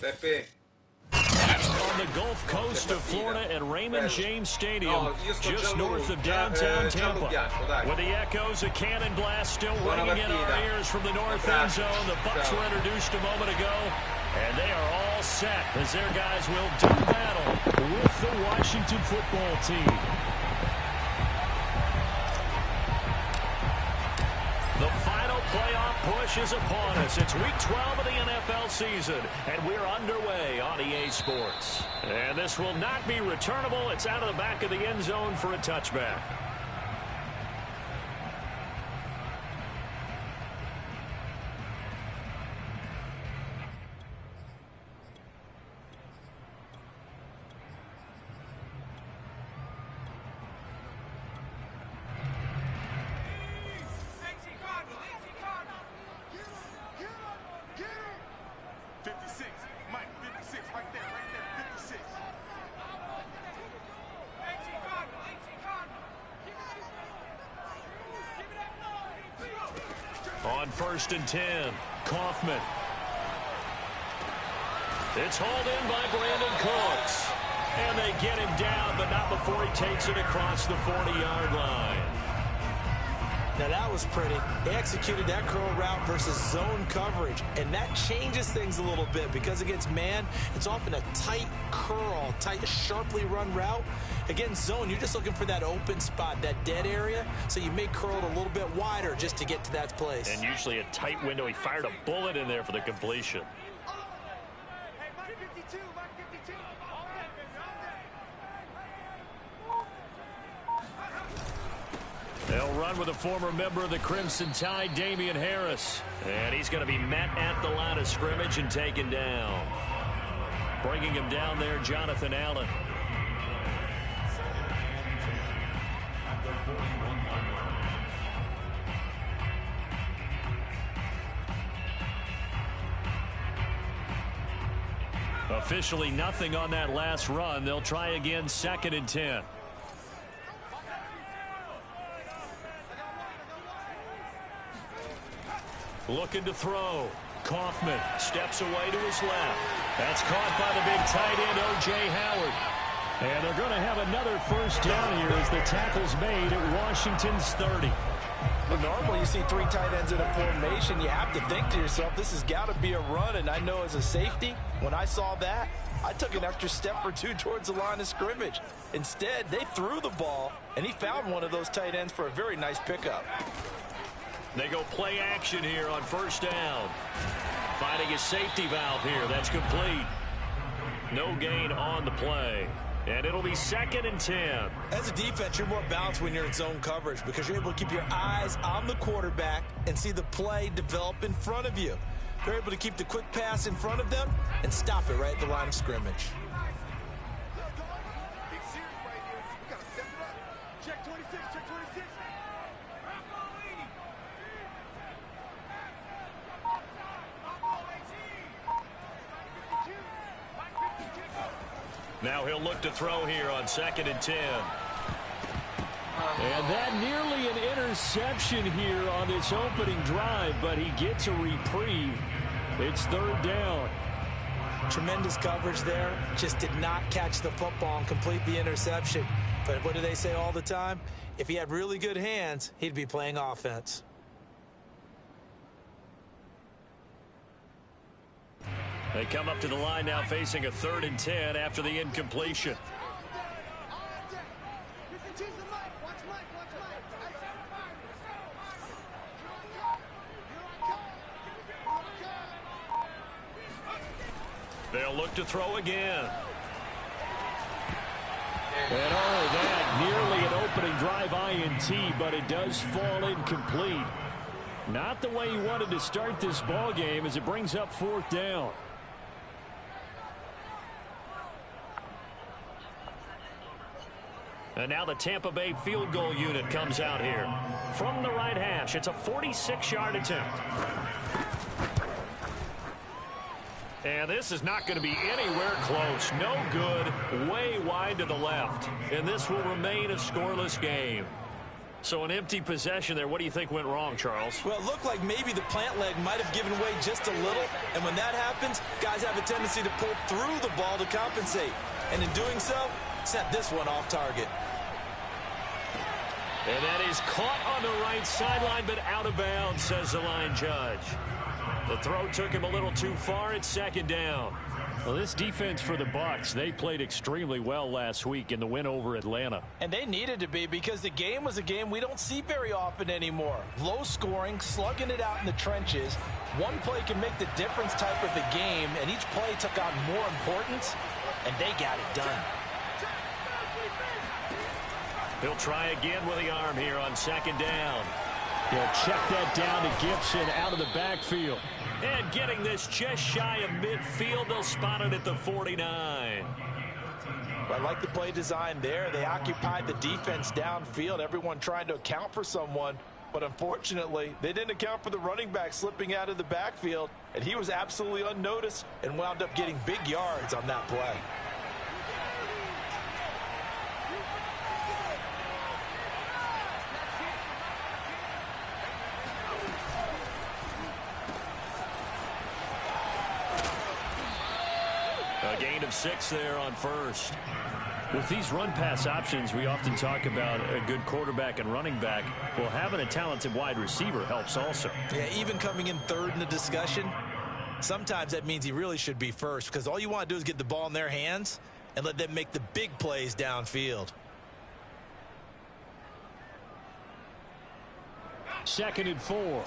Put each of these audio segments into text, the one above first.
Pepe. On the Gulf Coast of Florida at Raymond James Stadium, just north of downtown Tampa. With the echoes of cannon blast still ringing in our ears from the north end zone, the Bucks were introduced a moment ago, and they are all set as their guys will do battle with the Washington football team. The final playoff push is upon us. It's week 12 of the NFL season, and we're underway on EA Sports. And this will not be returnable. It's out of the back of the end zone for a touchback. On 1st and 10, Kaufman. It's hauled in by Brandon Cooks. And they get him down, but not before he takes it across the 40-yard line. Now that was pretty. They executed that curl route versus zone coverage, and that changes things a little bit because against man, it's often a tight curl, tight, sharply run route. Against zone, you're just looking for that open spot, that dead area, so you may curl it a little bit wider just to get to that place. And usually a tight window. He fired a bullet in there for the completion. They'll run with a former member of the Crimson Tide, Damian Harris. And he's going to be met at the line of scrimmage and taken down. Bringing him down there, Jonathan Allen. Officially nothing on that last run. They'll try again, 2nd and 10. Looking to throw. Kaufman steps away to his left. That's caught by the big tight end, O.J. Howard. And they're going to have another first down here as the tackle's made at Washington's 30. Well, normally you see 3 tight ends in a formation. You have to think to yourself, this has got to be a run. And I know as a safety, when I saw that, I took an extra step or 2 towards the line of scrimmage. Instead, they threw the ball, and he found one of those tight ends for a very nice pickup. They go play action here on 1st down. Finding a safety valve here. That's complete. No gain on the play. And it'll be 2nd and 10. As a defense, you're more balanced when you're in zone coverage because you're able to keep your eyes on the quarterback and see the play develop in front of you. They're able to keep the quick pass in front of them and stop it right at the line of scrimmage. Now he'll look to throw here on 2nd and 10. And that nearly an interception here on this opening drive, but he gets a reprieve. It's 3rd down. Tremendous coverage there. Just did not catch the football and complete the interception. But what do they say all the time? If he had really good hands, he'd be playing offense. They come up to the line now facing a 3rd and 10 after the incompletion. They'll look to throw again. And oh, that nearly an opening drive INT, but it does fall incomplete. Not the way he wanted to start this ball game as it brings up 4th down. And now the Tampa Bay field goal unit comes out here. From the right hash, it's a 46-yard attempt. And this is not going to be anywhere close. No good, way wide to the left. And this will remain a scoreless game. So an empty possession there. What do you think went wrong, Charles? Well, it looked like maybe the plant leg might have given way just a little. And when that happens, guys have a tendency to pull through the ball to compensate. And in doing so, sent this one off target. And that is caught on the right sideline, but out of bounds, says the line judge. The throw took him a little too far. It's second down. Well, this defense for the Bucks, they played extremely well last week in the win over Atlanta. And they needed to be, because the game was a game we don't see very often anymore. Low scoring, slugging it out in the trenches. One play can make the difference type of the game, and each play took on more importance, and they got it done. He'll try again with the arm here on second down. He'll check that down to Gibson out of the backfield. And getting this just shy of midfield, they'll spot it at the 49. I like the play design there. They occupied the defense downfield, everyone trying to account for someone. But unfortunately, they didn't account for the running back slipping out of the backfield. And he was absolutely unnoticed and wound up getting big yards on that play. A gain of 6 there on first. With these run-pass options, we often talk about a good quarterback and running back. Well, having a talented wide receiver helps also. Yeah, even coming in third in the discussion, sometimes that means he really should be first, because all you want to do is get the ball in their hands and let them make the big plays downfield. Second and 4.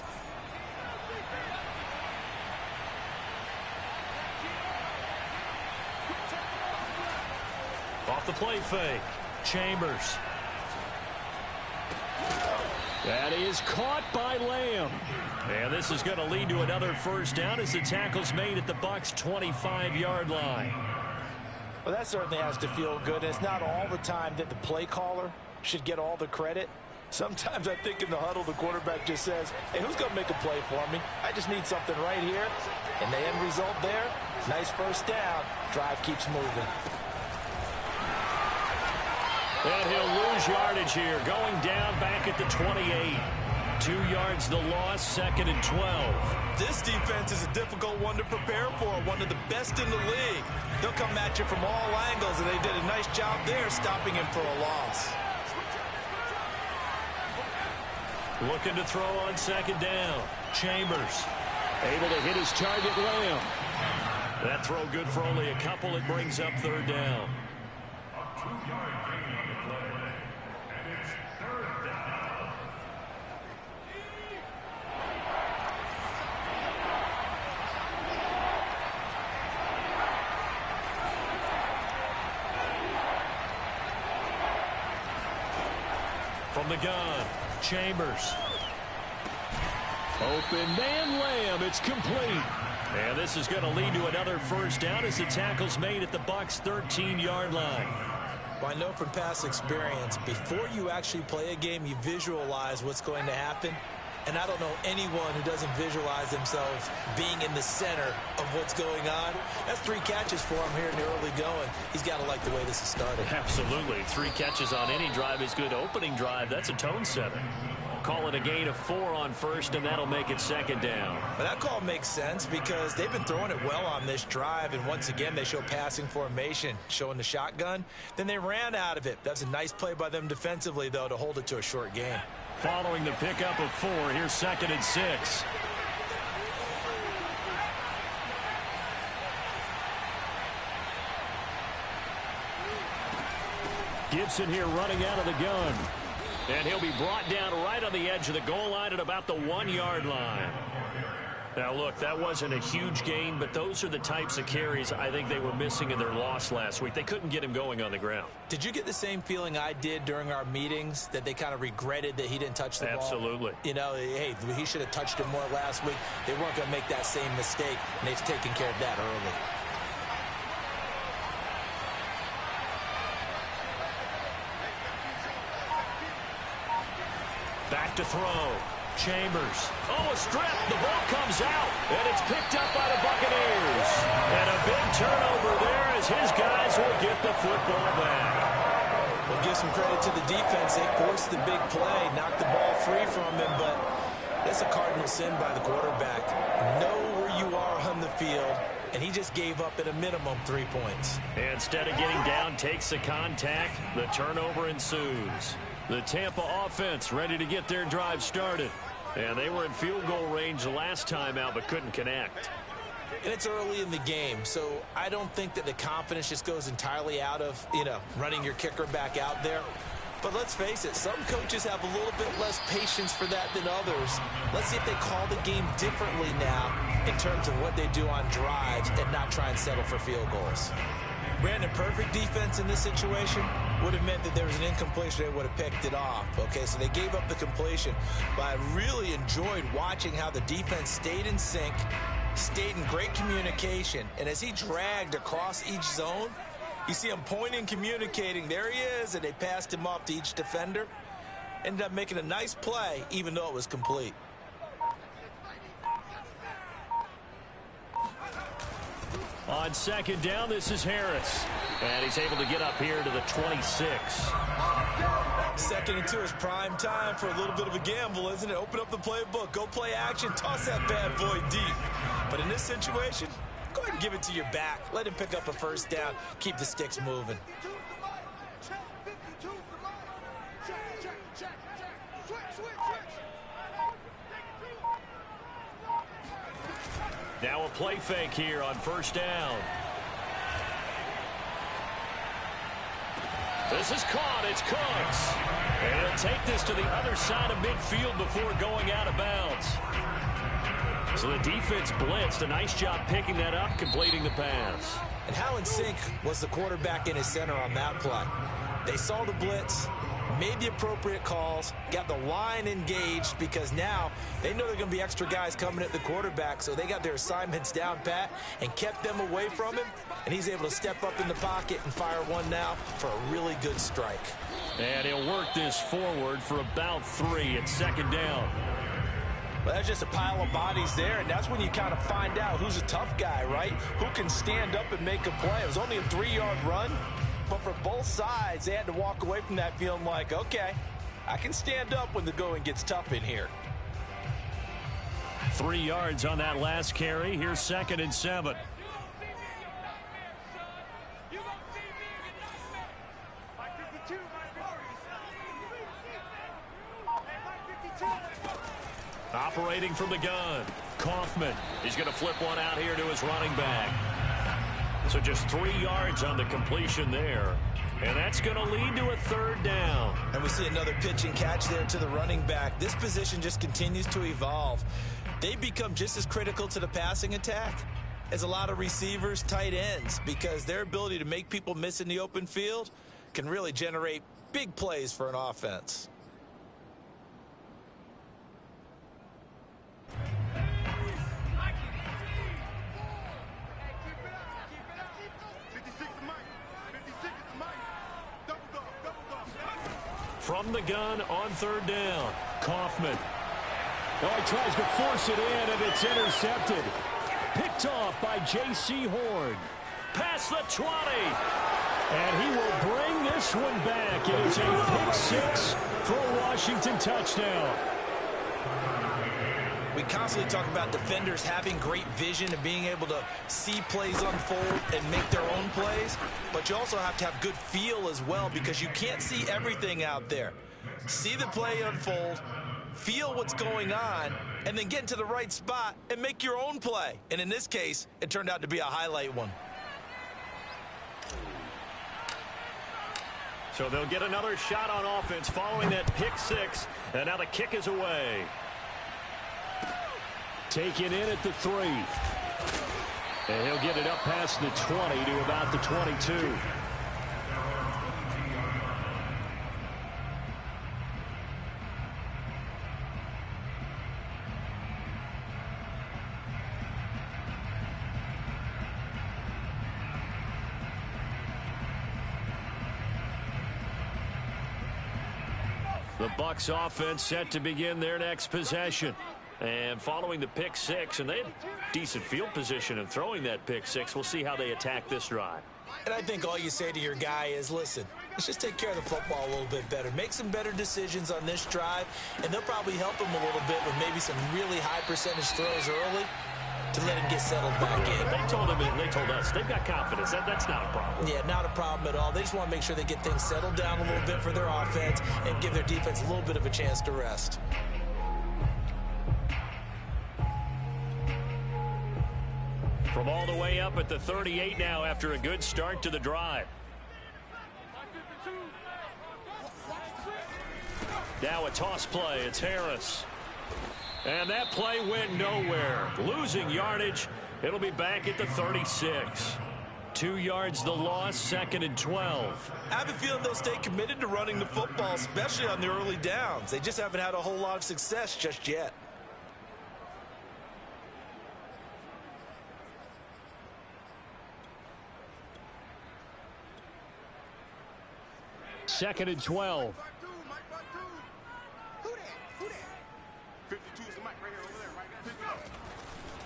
Off the play fake. Chambers. That is caught by Lamb. And this is going to lead to another first down as the tackle's made at the Bucks' 25-yard line. Well, that certainly has to feel good. It's not all the time that the play caller should get all the credit. Sometimes I think in the huddle, the quarterback just says, hey, who's going to make a play for me? I just need something right here. And the end result there, nice first down. Drive keeps moving. And he'll lose yardage here, going down back at the 28. 2 yards the loss, second and 12. This defense is a difficult one to prepare for, one of the best in the league. They'll come at you from all angles, and they did a nice job there stopping him for a loss. Looking to throw on second down. Chambers. Able to hit his target, Lamb. That throw good for only a couple. It brings up third down. From the gun, Chambers. Open man, Lamb. It's complete. And this is going to lead to another first down as the tackle's made at the Bucks' 13-yard line. Well, I know from past experience, before you actually play a game, you visualize what's going to happen. And I don't know anyone who doesn't visualize themselves being in the center of what's going on. That's 3 catches for him here in the early going. He's got to like the way this has started. Absolutely. 3 catches on any drive is good. Opening drive, that's a tone setter. Call it a gain of 4 on first, and that'll make it second down. But that call makes sense because they've been throwing it well on this drive, and once again, they show passing formation, showing the shotgun. Then they ran out of it. That's a nice play by them defensively, though, to hold it to a short gain. Following the pickup of 4, here's second and 6. Gibson here running out of the gun. And he'll be brought down right on the edge of the goal line at about the 1-yard line. Now, look, that wasn't a huge gain, but those are the types of carries I think they were missing in their loss last week. They couldn't get him going on the ground. Did you get the same feeling I did during our meetings, that they kind of regretted that he didn't touch the ball? Absolutely. You know, hey, he should have touched it more last week. They weren't going to make that same mistake, and they've taken care of that early. Back to throw. Chambers. Oh, a strip. The ball comes out, and it's picked up by the Buccaneers. And a big turnover there as his guys will get the football back. Well, give some credit to the defense. They forced the big play, knocked the ball free from him, but that's a cardinal sin by the quarterback. Know where you are on the field, and he just gave up at a minimum 3 points. Instead of getting down, takes the contact. The turnover ensues. The Tampa offense ready to get their drive started. And they were in field goal range the last time out, but couldn't connect. And it's early in the game, so I don't think that the confidence just goes entirely out of, running your kicker back out there. But let's face it, some coaches have a little bit less patience for that than others. Let's see if they call the game differently now in terms of what they do on drives and not try and settle for field goals. Brandon, perfect defense in this situation would have meant that there was an incompletion. They would have picked it off. Okay, so they gave up the completion. But I really enjoyed watching how the defense stayed in sync, stayed in great communication. And as he dragged across each zone, you see him pointing, communicating. There he is, and they passed him off to each defender. Ended up making a nice play, even though it was complete. On second down, this is Harris. And he's able to get up here to the 26. 2nd and 2 is prime time for a little bit of a gamble, isn't it? Open up the playbook, go play action, toss that bad boy deep. But in this situation, go ahead and give it to your back. Let him pick up a first down. Keep the sticks moving. Now a play fake here on first down. This is caught. It's Cooks. And he'll take this to the other side of midfield before going out of bounds. So the defense blitzed. A nice job picking that up, completing the pass. And how in sync was the quarterback in his center on that play? They saw the blitz, made the appropriate calls, got the line engaged, because now they know there are going to be extra guys coming at the quarterback, so they got their assignments down pat and kept them away from him, and he's able to step up in the pocket and fire one now for a really good strike. And he'll work this forward for about 3 at second down. Well, that's just a pile of bodies there, and that's when you kind of find out who's a tough guy, right? Who can stand up and make a play. It was only a 3-yard run, but for both sides, they had to walk away from that feeling like, okay, I can stand up when the going gets tough in here. 3 yards on that last carry. Here's 2nd and 7. Operating from the gun, Kaufman. He's going to flip one out here to his running back. So just 3 yards on the completion there. And that's going to lead to a 3rd down. And we see another pitch and catch there to the running back. This position just continues to evolve. They become just as critical to the passing attack as a lot of receivers, tight ends, because their ability to make people miss in the open field can really generate big plays for an offense. From the gun on 3rd down, Kaufman. Oh, he tries to force it in, and it's intercepted. Picked off by J.C. Horn. Past the 20. And he will bring this one back. It is a pick 6 for a Washington touchdown. We constantly talk about defenders having great vision and being able to see plays unfold and make their own plays, but you also have to have good feel as well, because you can't see everything out there. See the play unfold, feel what's going on, and then get into the right spot and make your own play. And in this case, it turned out to be a highlight one. So they'll get another shot on offense following that pick 6, and now the kick is away. Taken in at the 3. And he'll get it up past the 20 to about the 22. The Bucks offense set to begin their next possession. And following the pick 6, and they had decent field position in throwing that pick 6. We'll see how they attack this drive. And I think all you say to your guy is, listen, Let's just take care of the football a little bit better. Make some better decisions on this drive, and they'll probably help him a little bit with maybe some really high percentage throws early to let him get settled back in. They told us they've got confidence. That's not a problem. Yeah, not a problem at all. They just want to make sure they get things settled down a little bit for their offense and give their defense a little bit of a chance to rest. From all the way up at the 38 now after a good start to the drive. Now a toss play. It's Harris. And that play went nowhere. Losing yardage. It'll be back at the 36. 2 yards the loss, 2nd and 12. I have a feeling they'll stay committed to running the football, especially on the early downs. They just haven't had a whole lot of success just yet. Second and 12.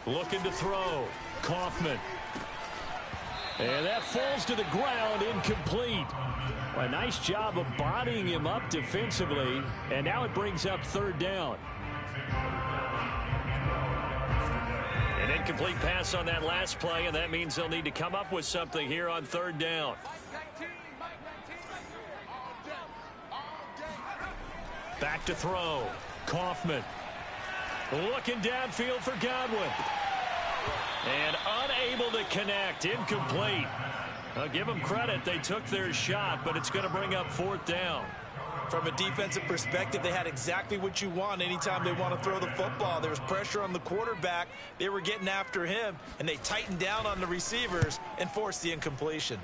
Looking to throw. Kaufman. And that falls to the ground, incomplete. A nice job of bodying him up defensively, and now it brings up 3rd down. An incomplete pass on that last play, and that means they'll need to come up with something here on 3rd down. Back to throw. Kaufman. Looking downfield for Godwin. And unable to connect. Incomplete. I'll give them credit. They took their shot, but it's going to bring up 4th down. From a defensive perspective, they had exactly what you want anytime they want to throw the football. There was pressure on the quarterback. They were getting after him, and they tightened down on the receivers and forced the incompletion.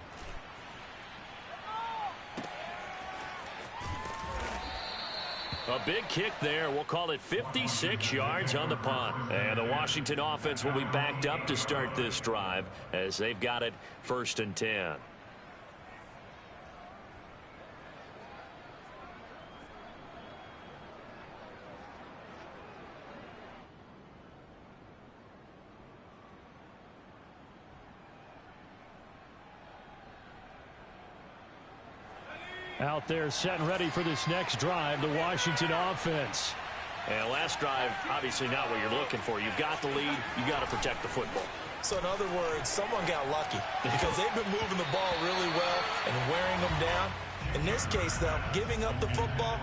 A big kick there. We'll call it 56 yards on the punt. And the Washington offense will be backed up to start this drive as they've got it 1st and 10. Out there set and ready for this next drive, the Washington offense. And last drive, obviously not what you're looking for. You've got the lead. You got to protect the football. So in other words, someone got lucky because they've been moving the ball really well and wearing them down. In this case, though, giving up the football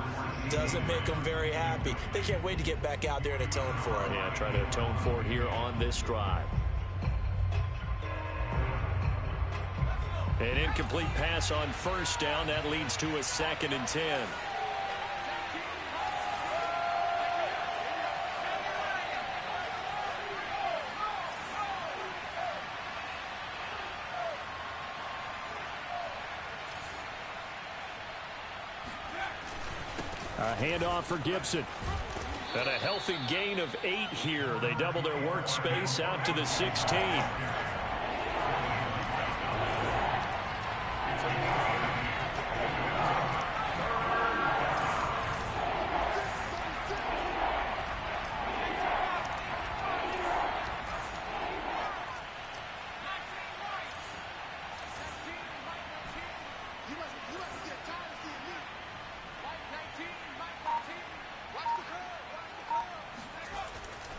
doesn't make them very happy. They can't wait to get back out there and atone for it. Yeah, try to atone for it here on this drive. An incomplete pass on 1st down. That leads to a 2nd and 10. A handoff for Gibson. And a healthy gain of 8 here. They double their workspace out to the 16.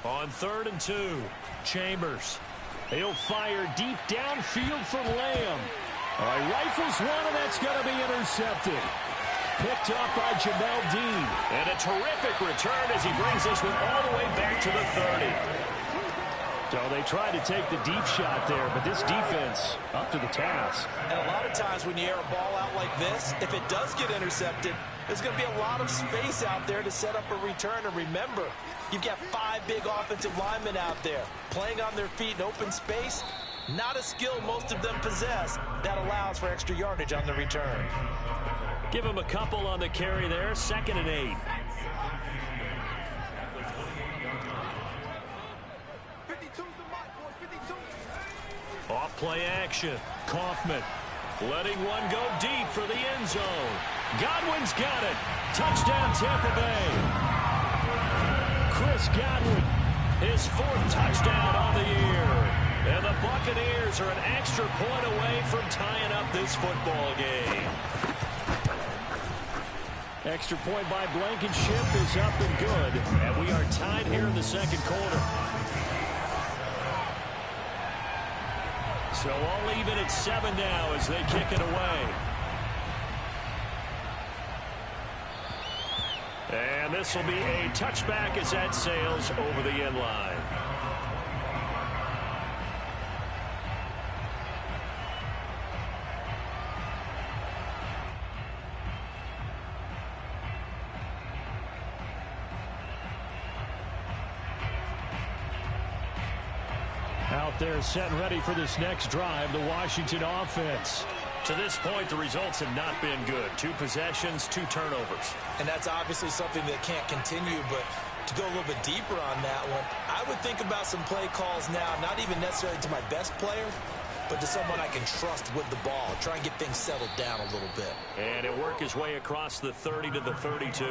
On 3rd and 2, Chambers. He'll fire deep downfield for Lamb. Rifles one, and that's going to be intercepted. Picked up by Jamel Dean. And a terrific return as he brings this one all the way back to the 30. So they tried to take the deep shot there, but this defense up to the task. And a lot of times when you air a ball out like this, if it does get intercepted, there's going to be a lot of space out there to set up a return. And remember, you've got 5 big offensive linemen out there playing on their feet in open space. Not a skill most of them possess that allows for extra yardage on the return. Give him a couple on the carry there. 2nd and 8. Off play action. Kaufman letting one go deep for the end zone. Godwin's got it. Touchdown Tampa Bay. Chris Godwin, his 4th touchdown on the year. And the Buccaneers are an extra point away from tying up this football game. Extra point by Blankenship is up and good. And we are tied here in the second quarter. So all even at 7 now as they kick it away. And this will be a touchback as that sails over the end line. Out there set and ready for this next drive, the Washington offense. To this point, the results have not been good. 2 possessions, 2 turnovers. And that's obviously something that can't continue, but to go a little bit deeper on that one, I would think about some play calls now, not even necessarily to my best player, but to someone I can trust with the ball. Try and get things settled down a little bit. And it worked his way across the 30 to the 32.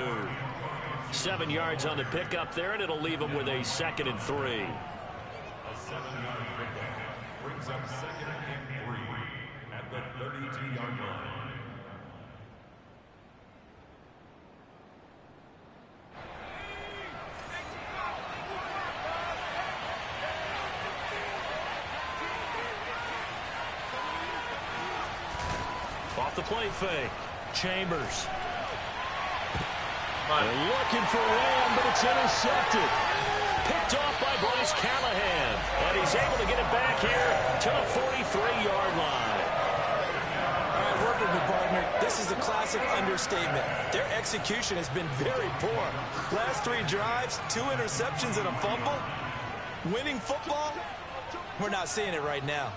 7 yards on the pickup there, and it'll leave him with a 2nd and 3. A 7-yard pickup brings up 2nd and 3 at the 32-yard line. Off the play fake. Chambers. They're looking for Lamb, but it's intercepted. Picked off by Bryce Callahan. And he's able to get it back here to the 43-yard line. All right, work with me, partner. This is a classic understatement. Their execution has been very poor. Last 3 drives, 2 interceptions and a fumble. Winning football? We're not seeing it right now.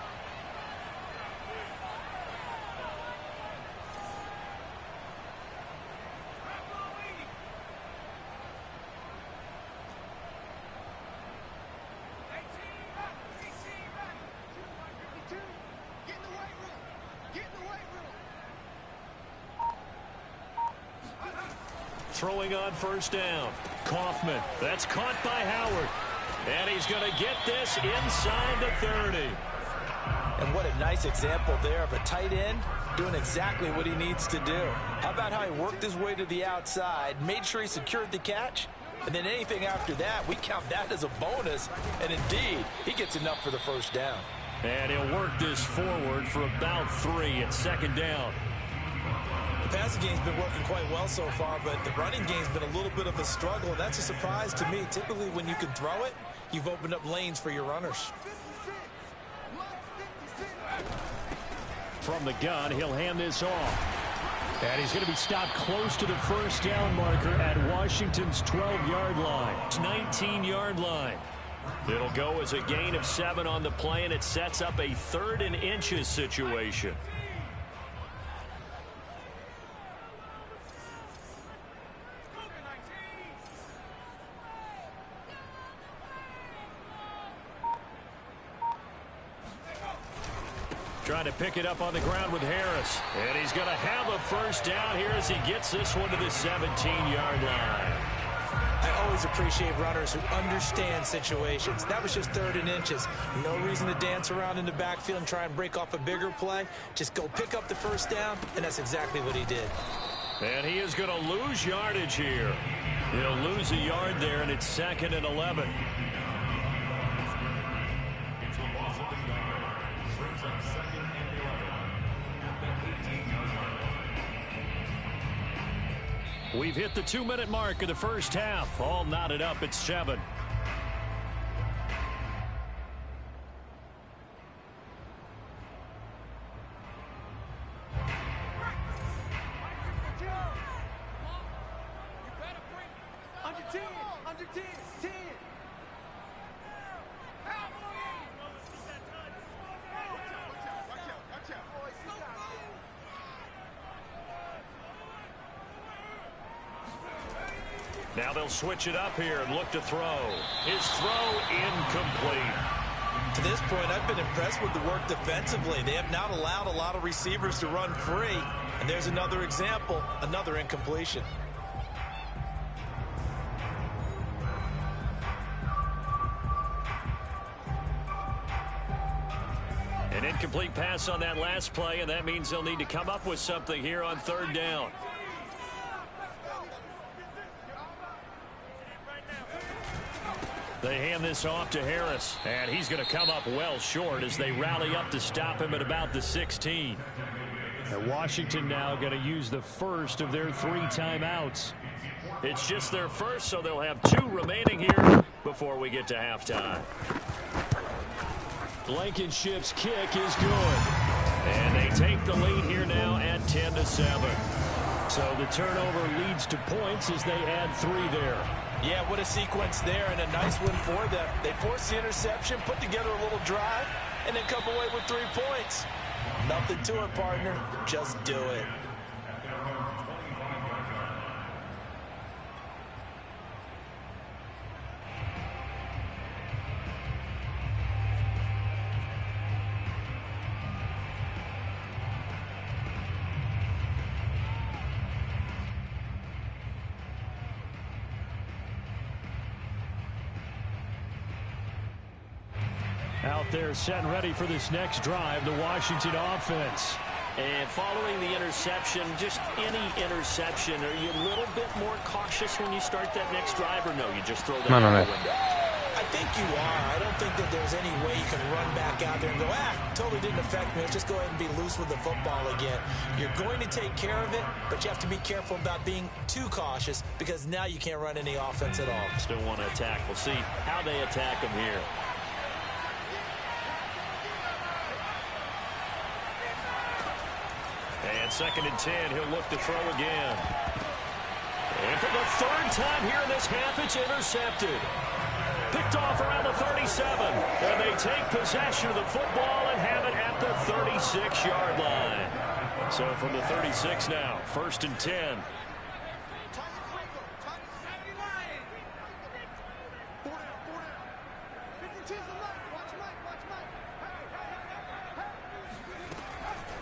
Throwing on first down. Kaufman. That's caught by Howard. And he's going to get this inside the 30. And what a nice example there of a tight end doing exactly what he needs to do. How about how he worked his way to the outside, made sure he secured the catch, and then anything after that, we count that as a bonus. And indeed, he gets enough for the first down. And he'll work this forward for about 3 at 2nd down. The passing game's been working quite well so far, but the running game's been a little bit of a struggle, and that's a surprise to me. Typically, when you can throw it, you've opened up lanes for your runners. From the gun, he'll hand this off. And he's going to be stopped close to the first down marker at Washington's 12-yard line. 19-yard line. It'll go as a gain of 7 on the play, and it sets up a 3rd and inches situation. Trying to pick it up on the ground with Harris. And he's going to have a first down here as he gets this one to the 17-yard line. I always appreciate runners who understand situations. That was just 3rd and inches. No reason to dance around in the backfield and try and break off a bigger play. Just go pick up the first down, and that's exactly what he did. And he is going to lose yardage here. He'll lose a yard there, and it's 2nd and 11. We've hit the 2-minute mark of the first half. All knotted up at 7. Now they'll switch it up here and look to throw. His throw incomplete. To this point, I've been impressed with the work defensively. They have not allowed a lot of receivers to run free. And there's another example, another incompletion. An incomplete pass on that last play, and that means they'll need to come up with something here on 3rd down. They hand this off to Harris, and he's going to come up well short as they rally up to stop him at about the 16. And Washington now going to use the first of their 3 timeouts. It's just their first, so they'll have 2 remaining here before we get to halftime. Blankenship's kick is good. And they take the lead here now at 10-7. So the turnover leads to points as they add 3 there. Yeah, what a sequence there, and a nice win for them. They force the interception, put together a little drive, and then come away with 3 points. Nothing to it, partner. Just do it. Out there set and ready for this next drive, the Washington offense. And following the interception, just any interception, are you a little bit more cautious when you start that next drive, or no, you just throw that out the window? I think you are. I don't think that there's any way you can run back out there and go, totally didn't affect me. Let's just go ahead and be loose with the football again. You're going to take care of it, but you have to be careful about being too cautious because now you can't run any offense at all. Still want to attack. We'll see how they attack them here. And 2nd and 10, he'll look to throw again. And for the 3rd time here in this half, it's intercepted. Picked off around the 37. And they take possession of the football and have it at the 36-yard line. So from the 36 now, 1st and 10.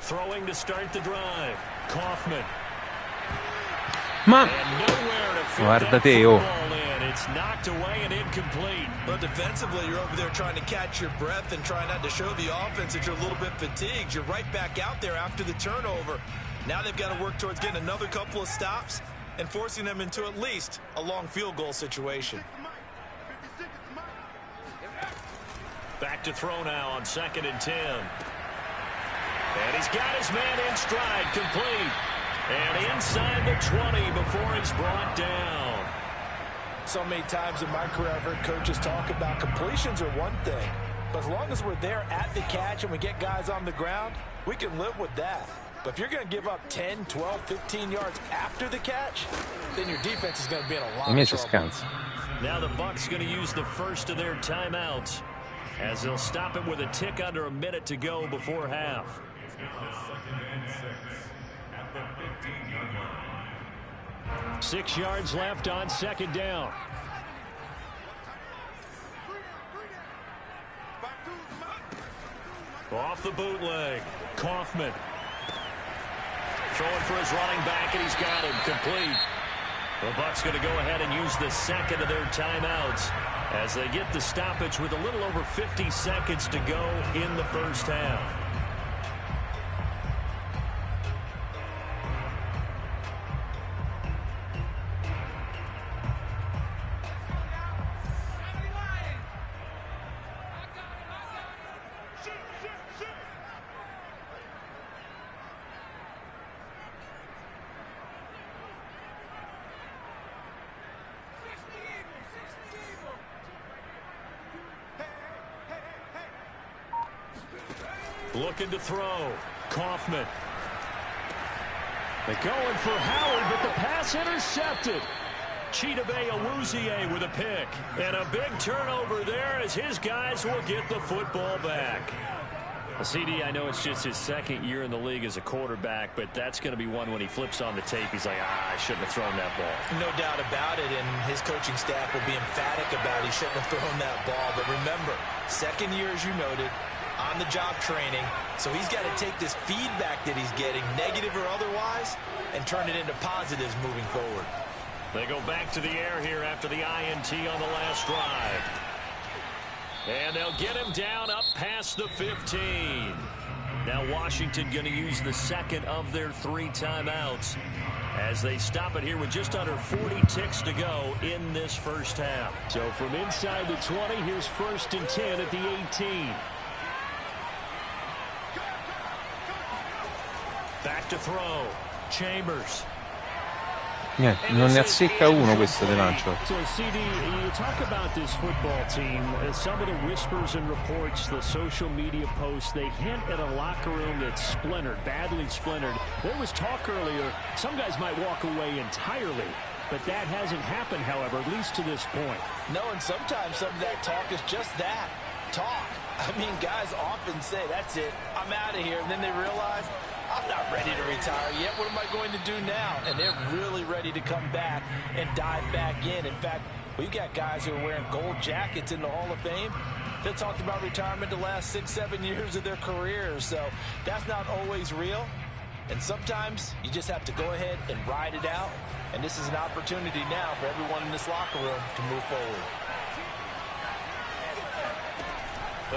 Throwing to start the drive. Kaufman. Ma guarda te, oh. It's knocked away and incomplete. But defensively, you're over there trying to catch your breath and trying not to show the offense that you're a little bit fatigued. You're right back out there after the turnover. Now they've got to work towards getting another couple of stops and forcing them into at least a long field goal situation. Back to throw now on 2nd and 10. And he's got his man in stride, complete. And inside the 20 before he's brought down. So many times in my career I've heard coaches talk about completions are one thing. But as long as we're there at the catch and we get guys on the ground, we can live with that. But if you're going to give up 10, 12, 15 yards after the catch, then your defense is going to be in a lot of trouble. Now the Bucks going to use the first of their timeouts as they'll stop it with a tick under a minute to go before half. 2nd and 6 at the 15-yard line. 6 yards left on 2nd down. Off the bootleg. Kaufman. Throwing for his running back, and he's got him complete. The Bucks going to go ahead and use the 2nd of their timeouts as they get the stoppage with a little over 50 seconds to go in the first half. Looking to throw. Kaufman. They're going for Howard, but the pass intercepted. Chidobe Awuzie with a pick. And a big turnover there as his guys will get the football back. CD, I know it's just his 2nd year in the league as a quarterback, but that's going to be one when he flips on the tape. He's like, I shouldn't have thrown that ball. No doubt about it, and his coaching staff will be emphatic about he shouldn't have thrown that ball. But remember, 2nd year, as you noted, on-the-job training, so he's got to take this feedback that he's getting, negative or otherwise, and turn it into positives moving forward. They go back to the air here after the INT on the last drive. And they'll get him down up past the 15. Now Washington going to use the 2nd of their 3 timeouts as they stop it here with just under 40 ticks to go in this first half. So from inside the 20, here's 1st and 10 at the 18. Back to throw. Chambers. Non ne azzecca uno questo di lancio. So, CD, you talk about this football team. Some of the whispers and reports, the social media posts, they hint at a locker room that's splintered, badly splintered. There was talk earlier, some guys might walk away entirely. But that hasn't happened, however, at least to this point. No, and sometimes some of that talk is just that, talk. I mean, guys often say, that's it, I'm out of here. And then they realize, I'm not ready to retire yet. What am I going to do now? And they're really ready to come back and dive back in. In fact, we've got guys who are wearing gold jackets in the Hall of Fame. They talked about retirement the last 6-7 years of their careers. So that's not always real. And sometimes you just have to go ahead and ride it out. And this is an opportunity now for everyone in this locker room to move forward.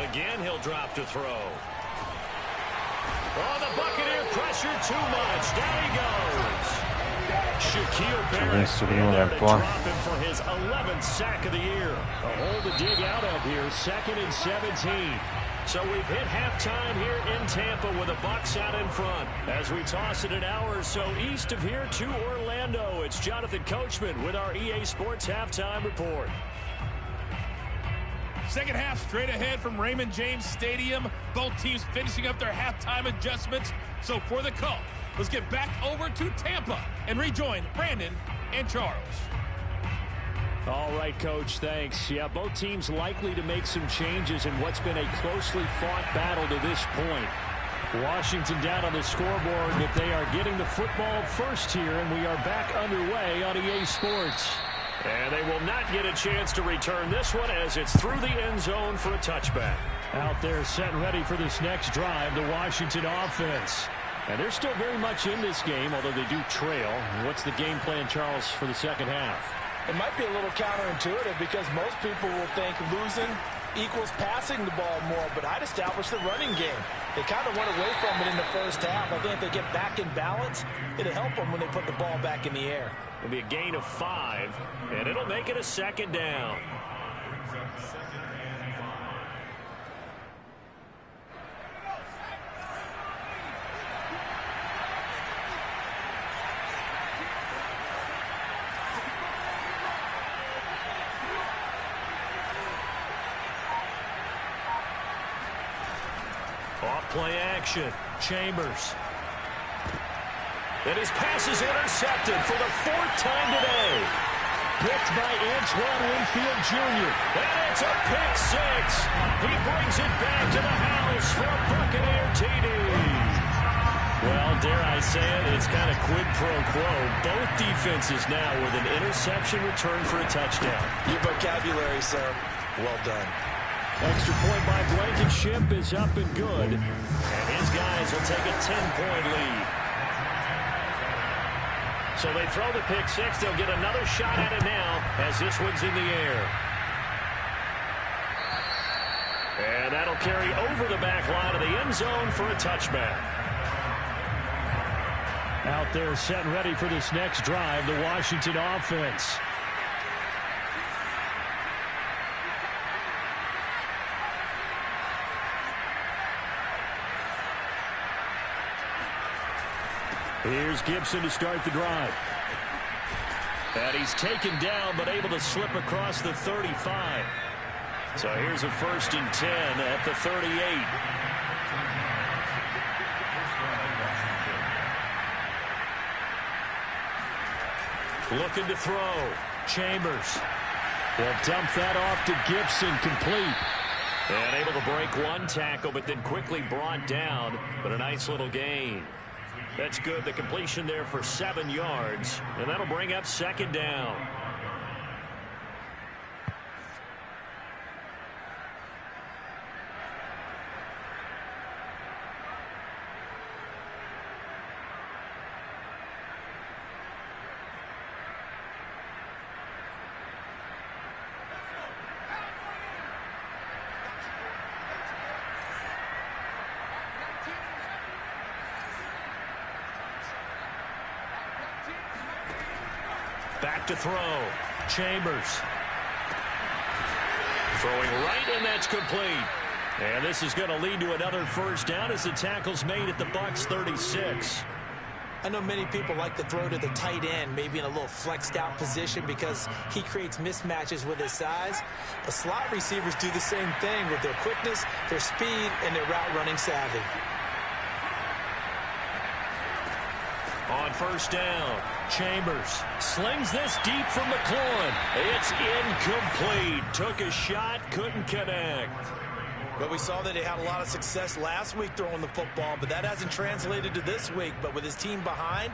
Again, he'll drop to throw. Oh, the Buccaneer pressure too much. Down he goes. Shaquille Barrett in there to drop him for his 11th sack of the year. A hole to dig out of here. 2nd and 17. So we've hit halftime here in Tampa with the Bucks out in front. As we toss it an hour or so east of here to Orlando, it's Jonathan Coachman with our EA Sports Halftime Report. Second half straight ahead from Raymond James Stadium. Both teams finishing up their halftime adjustments. So for the call, let's get back over to Tampa and rejoin Brandon and Charles. All right, Coach, thanks. Yeah, both teams likely to make some changes in what's been a closely fought battle to this point. Washington down on the scoreboard, but they are getting the football first here, and we are back underway on EA Sports. And they will not get a chance to return this one as it's through the end zone for a touchback. Out there set and ready for this next drive, the Washington offense. And they're still very much in this game, although they do trail. What's the game plan, Charles, for the second half? It might be a little counterintuitive because most people will think losing equals passing the ball more, but I'd establish the running game. They kind of went away from it in the first half. I think if they get back in balance, it'll help them when they put the ball back in the air. It'll be a gain of 5, and it'll make it a 2nd down. Off play action. Chambers. And his pass is intercepted for the 4th time today. Picked by Antoine Winfield Jr. And it's a pick 6. He brings it back to the house for a Buccaneer TD. Well, dare I say it, it's kind of quid pro quo. Both defenses now with an interception return for a touchdown. Your vocabulary, sir. Well done. Extra point by Blankenship is up and good. And his guys will take a 10-point lead. So they throw the pick 6. They'll get another shot at it now as this one's in the air. And that'll carry over the back line of the end zone for a touchback. Out there set and ready for this next drive, the Washington offense. Here's Gibson to start the drive. And he's taken down, but able to slip across the 35. So here's a 1st and 10 at the 38. Looking to throw. Chambers. They'll dump that off to Gibson, complete. And able to break one tackle, but then quickly brought down. But a nice little gain. That's good. The completion there for 7 yards. And that'll bring up 2nd down. Back to throw. Chambers. Throwing right, and that's complete. And this is going to lead to another first down as the tackle's made at the Bucks 36. I know many people like to throw to the tight end, maybe in a little flexed out position because he creates mismatches with his size. But slot receivers do the same thing with their quickness, their speed, and their route running savvy. On first down, Chambers slings this deep from McLaurin. It's incomplete. Took a shot, couldn't connect. But we saw that he had a lot of success last week throwing the football, but that hasn't translated to this week. But with his team behind,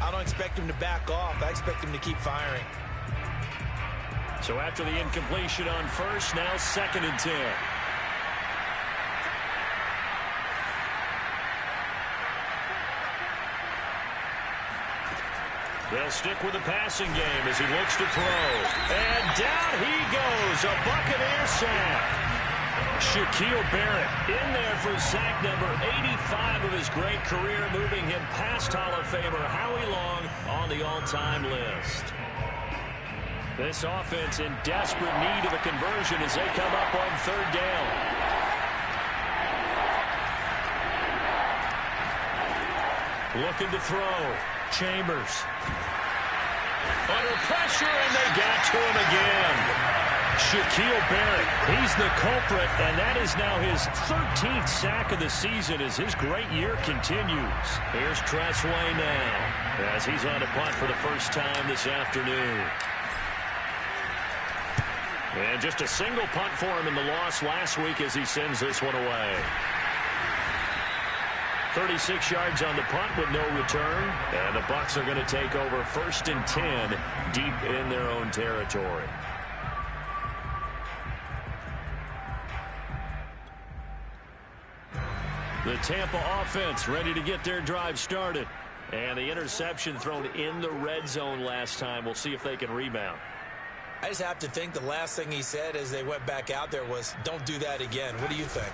I don't expect him to back off. I expect him to keep firing. So after the incompletion on first, now 2nd and 10. They'll stick with the passing game as he looks to throw. And down he goes, a Buccaneer sack. Shaquille Barrett in there for sack number 85 of his great career, moving him past Hall of Famer Howie Long on the all-time list. This offense in desperate need of a conversion as they come up on 3rd down. Looking to throw. Chambers. Under pressure, and they got to him again. Shaquille Barrett, he's the culprit, and that is now his 13th sack of the season as his great year continues. Here's Tressway now as he's on a punt for the first time this afternoon. And just a single punt for him in the loss last week as he sends this one away. 36 yards on the punt with no return, and the Bucks are going to take over 1st and 10 deep in their own territory. The Tampa offense ready to get their drive started. And the interception thrown in the red zone last time. We'll see if they can rebound. I just have to think the last thing he said as they went back out there was, don't do that again. What do you think?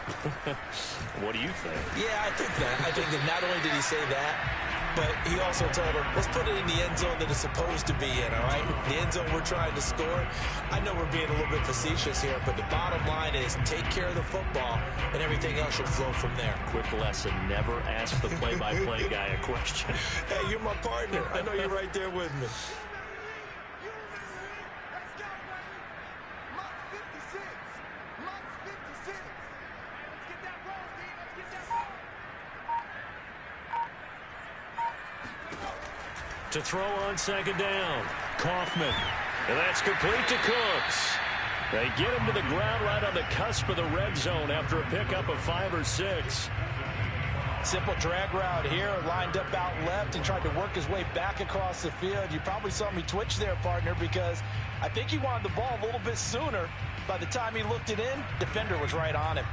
What do you think? Yeah, I think that. I think that not only did he say that, but he also told him, let's put it in the end zone that it's supposed to be in, all right? The end zone we're trying to score. I know we're being a little bit facetious here, but the bottom line is take care of the football, and everything else should flow from there. Quick lesson, never ask the play-by-play guy a question. Hey, you're my partner. I know you're right there with me. To throw on 2nd down, Kaufman. And that's complete to Cooks. They get him to the ground right on the cusp of the red zone after a pickup of 5 or 6. Simple drag route here, lined up out left and tried to work his way back across the field. You probably saw me twitch there, partner, because I think he wanted the ball a little bit sooner. By the time he looked it in, defender was right on him.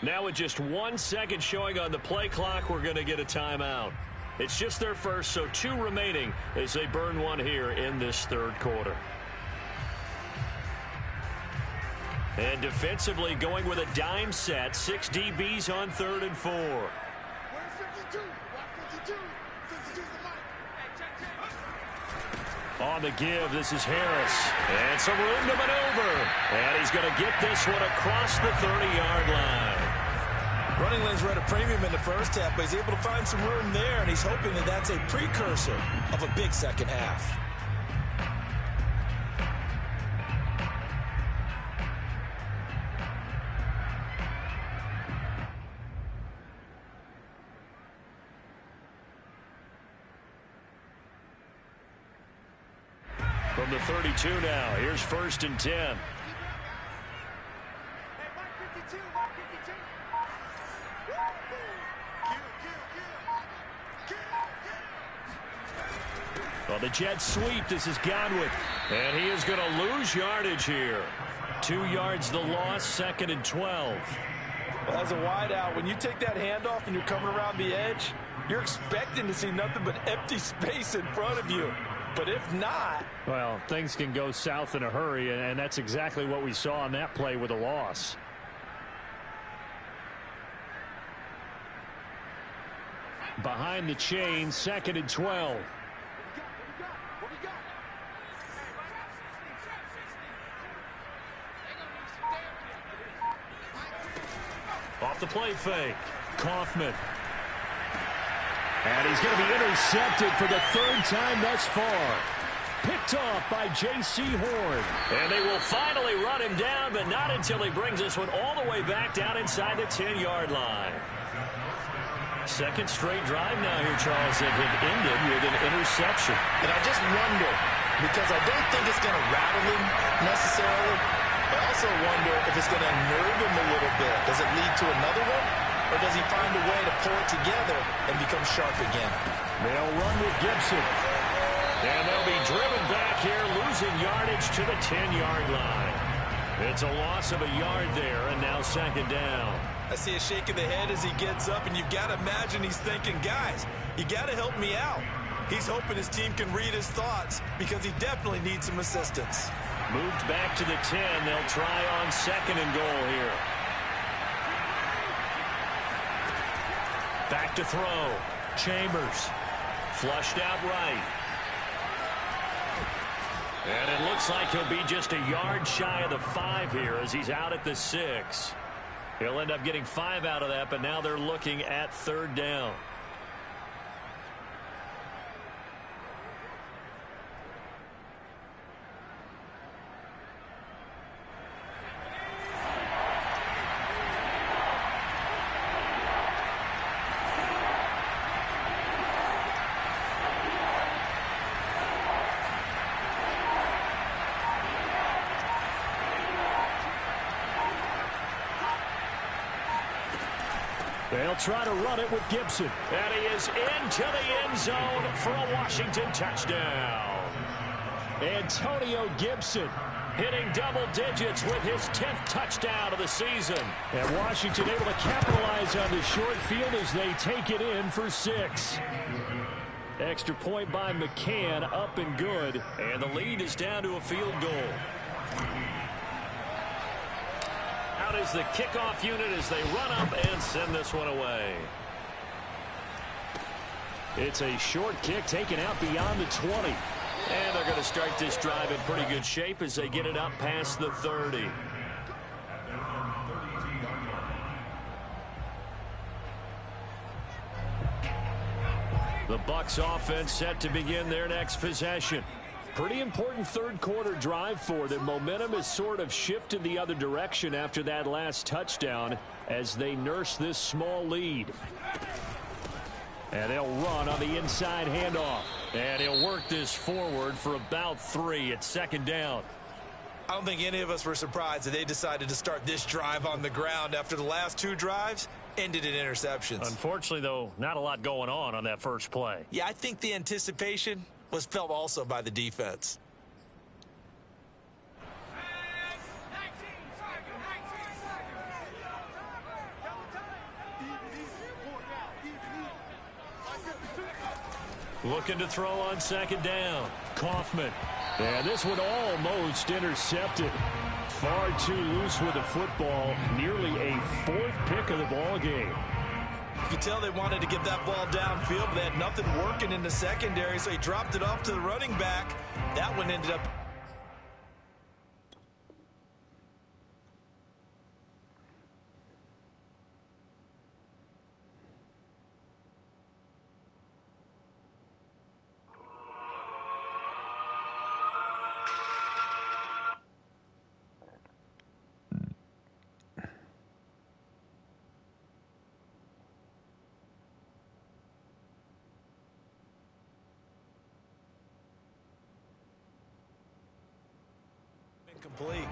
Now with just 1 second showing on the play clock, we're going to get a timeout. It's just their first, so 2 remaining as they burn one here in this 3rd quarter. And defensively going with a dime set, 6 DBs on 3rd and 4. On the give, this is Harris. And some room to maneuver. And he's going to get this one across the 30-yard line. Running lanes were at a premium in the first half, but he's able to find some room there, and he's hoping that that's a precursor of a big second half. From the 32 now, here's 1st and 10. Well, the jet sweep, this is Godwin. And he is going to lose yardage here. 2 yards the loss, 2nd and 12. Well, as a wideout, when you take that handoff and you're coming around the edge, You're expecting to see nothing but empty space in front of you. But if not... Well, things can go south in a hurry, and that's exactly what we saw on that play with a loss. Behind the chain, 2nd and 12. Off the play fake. Kaufman. And he's going to be intercepted for the 3rd time thus far. Picked off by J.C. Horn. And they will finally run him down, but not until he brings this one all the way back down inside the 10-yard line. 2nd straight drive now here, Charles, that have ended with an interception. And I just wonder, because I don't think it's going to rattle him necessarily, I also wonder if it's going to unnerve him a little bit. Does it lead to another one? Or does he find a way to pull it together and become sharp again? They'll run with Gibson. And they'll be driven back here, losing yardage to the 10-yard line. It's a loss of a yard there, and now 2nd down. I see a shake of the head as he gets up, and you've got to imagine he's thinking, guys, you got to help me out. He's hoping his team can read his thoughts because he definitely needs some assistance. Moved back to the 10. They'll try on 2nd and goal here. Back to throw. Chambers. Flushed out right. And it looks like he'll be just a yard shy of the 5 here as he's out at the 6. He'll end up getting 5 out of that, but now they're looking at 3rd down. They'll try to run it with Gibson. And he is into the end zone for a Washington touchdown. Antonio Gibson hitting double digits with his 10th touchdown of the season. And Washington able to capitalize on the short field as they take it in for 6. Extra point by McCann, up and good. And the lead is down to a field goal. Out is the kickoff unit as they run up and send this one away. It's a short kick taken out beyond the 20. And they're going to start this drive in pretty good shape as they get it up past the 30. The Bucks offense set to begin their next possession. Pretty important 3rd quarter drive for them. Momentum has sort of shifted the other direction after that last touchdown as they nurse this small lead. And they'll run on the inside handoff. And he'll work this forward for about 3 at 2nd down. I don't think any of us were surprised that they decided to start this drive on the ground after the last 2 drives ended in interceptions. Unfortunately, though, not a lot going on that first play. Yeah, I think the anticipation was felt also by the defense. Looking to throw on 2nd down. Kaufman. And this one almost intercepted. Far too loose with the football. Nearly a 4th pick of the ball game. You could tell they wanted to get that ball downfield, but they had nothing working in the secondary, so he dropped it off to the running back. That one ended up... incomplete.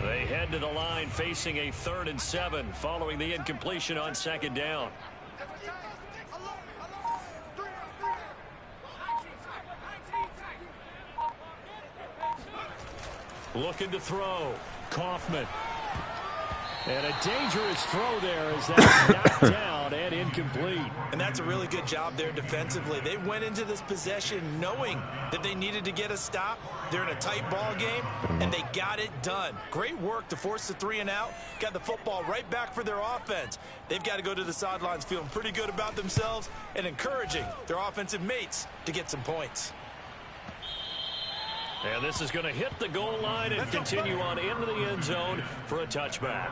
They head to the line facing a 3rd and 7 following the incompletion on 2nd down. Looking to throw. Kaufman. And a dangerous throw there as that's knocked down and incomplete. And that's a really good job there defensively. They went into this possession knowing that they needed to get a stop. They're in a tight ball game, and they got it done. Great work to force the 3 and out. Got the football right back for their offense. They've got to go to the sidelines feeling pretty good about themselves and encouraging their offensive mates to get some points. And this is going to hit the goal line and continue on into the end zone for a touchback.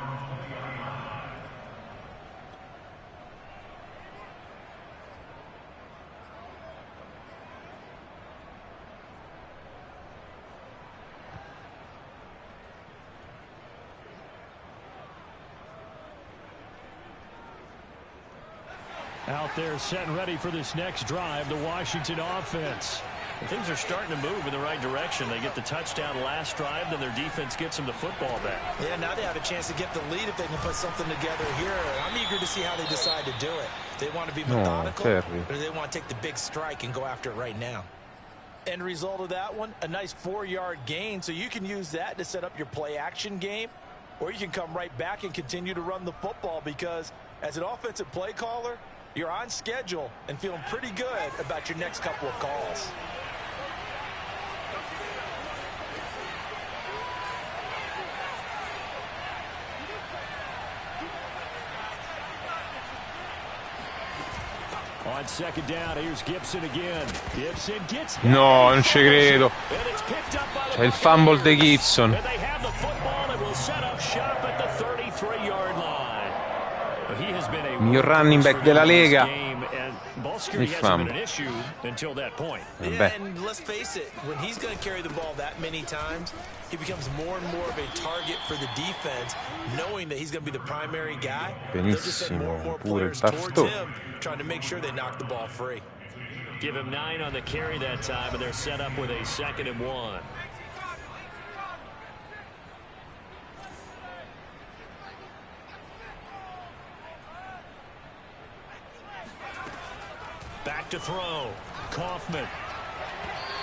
Out there set and ready for this next drive, the Washington offense. Things are starting to move in the right direction. They get the touchdown last drive, then their defense gets them the football back. Yeah, now they have a chance to get the lead if they can put something together here. I'm eager to see how they decide to do it. They want to be methodical, or do they want to take the big strike and go after it right now? End result of that one, a nice 4-yard gain, so you can use that to set up your play-action game, or you can come right back and continue to run the football because as an offensive play caller, you're on schedule and feeling pretty good about your next couple of calls. On 2nd down, here's Gibson again. Gibson gets No, non ci credo. C'è il fumble di Gibson. And they have the football and will set up shop at the 33-yard line. He has been a miglior running back della Lega. Ball security hasn't been an issue until that point. Yeah, and let's face it, when he's going to carry the ball that many times, he becomes more and more of a target for the defense, knowing that he's going to be the primary guy. They'll just send more and more players towards him, trying to make sure they knock the ball free. Give him 9 on the carry that time, and they're set up with a 2nd and 1. Back to throw. Kaufman.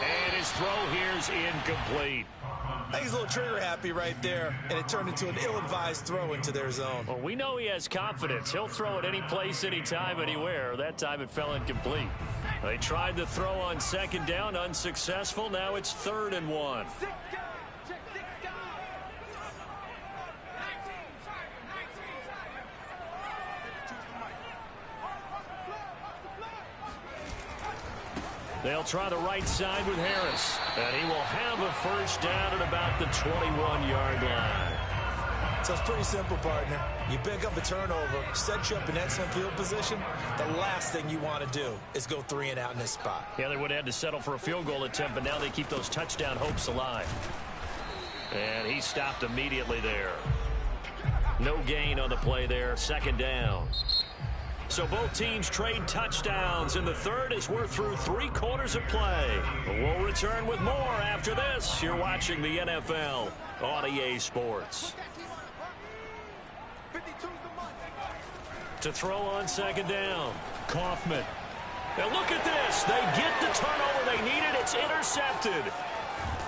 And his throw here's incomplete. I think he's a little trigger happy right there, and it turned into an ill-advised throw into their zone. Well, we know he has confidence. He'll throw it any place, anytime, anywhere. That time it fell incomplete. They tried to throw on 2nd down, unsuccessful. Now it's 3rd and 1. They'll try the right side with Harris. And he will have a 1st down at about the 21-yard line. So it's pretty simple, partner. You pick up a turnover, set you up in excellent field position. The last thing you want to do is go 3 and out in this spot. Yeah, they would have had to settle for a field goal attempt, but now they keep those touchdown hopes alive. And he stopped immediately there. No gain on the play there. 2nd down. So both teams trade touchdowns in the 3rd as we're through 3 quarters of play. We'll return with more after this. You're watching the NFL on EA Sports. To throw on 2nd down. Kaufman. Now look at this. They get the turnover they needed. It's intercepted.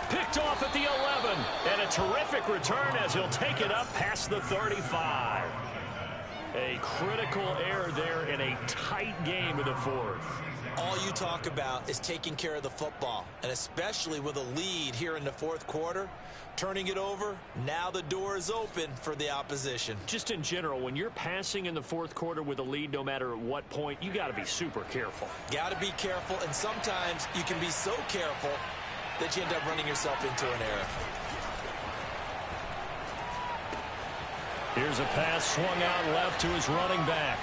Picked off at the 11. And a terrific return as he'll take it up past the 35. A critical error there in a tight game in the 4th. All you talk about is taking care of the football, and especially with a lead here in the 4th quarter, turning it over, now the door is open for the opposition. Just in general, when you're passing in the 4th quarter with a lead, no matter at what point, you got to be super careful. Got to be careful, and sometimes you can be so careful that you end up running yourself into an error. Here's a pass swung out left to his running back.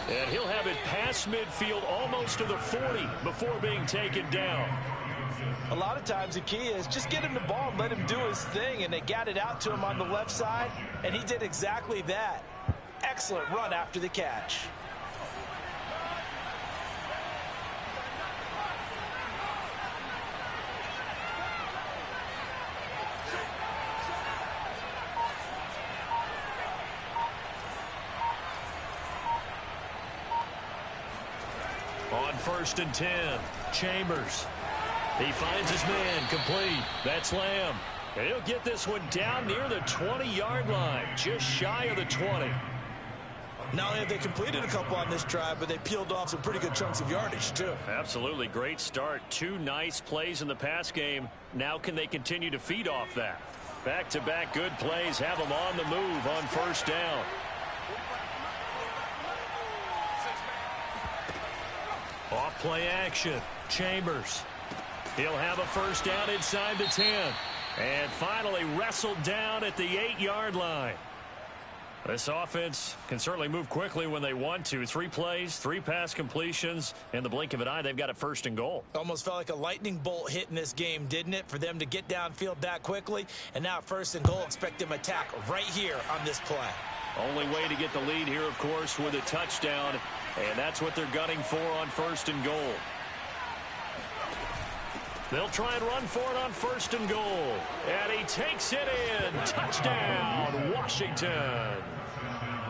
And he'll have it past midfield almost to the 40 before being taken down. A lot of times the key is just get him the ball and let him do his thing, and they got it out to him on the left side, and he did exactly that. Excellent run after the catch. On 1st and 10, Chambers. He finds his man, complete. That's Lamb. And he'll get this one down near the 20-yard line, just shy of the 20. Not only have they completed a couple on this drive, but they peeled off some pretty good chunks of yardage, too. Absolutely. Great start. 2 nice plays in the pass game. Now can they continue to feed off that? Back-to-back good plays have them on the move on 1st down. Off play action. Chambers. He'll have a 1st down inside the 10. And finally wrestled down at the 8-yard line. This offense can certainly move quickly when they want to. 3 plays, 3 pass completions. In the blink of an eye, they've got a 1st and goal. Almost felt like a lightning bolt hit in this game, didn't it? For them to get downfield that quickly. And now 1st and goal, expect them to attack right here on this play. Only way to get the lead here, of course, with a touchdown. And that's what they're gunning for on 1st and goal. They'll try and run for it on 1st and goal. And he takes it in. Touchdown, Washington.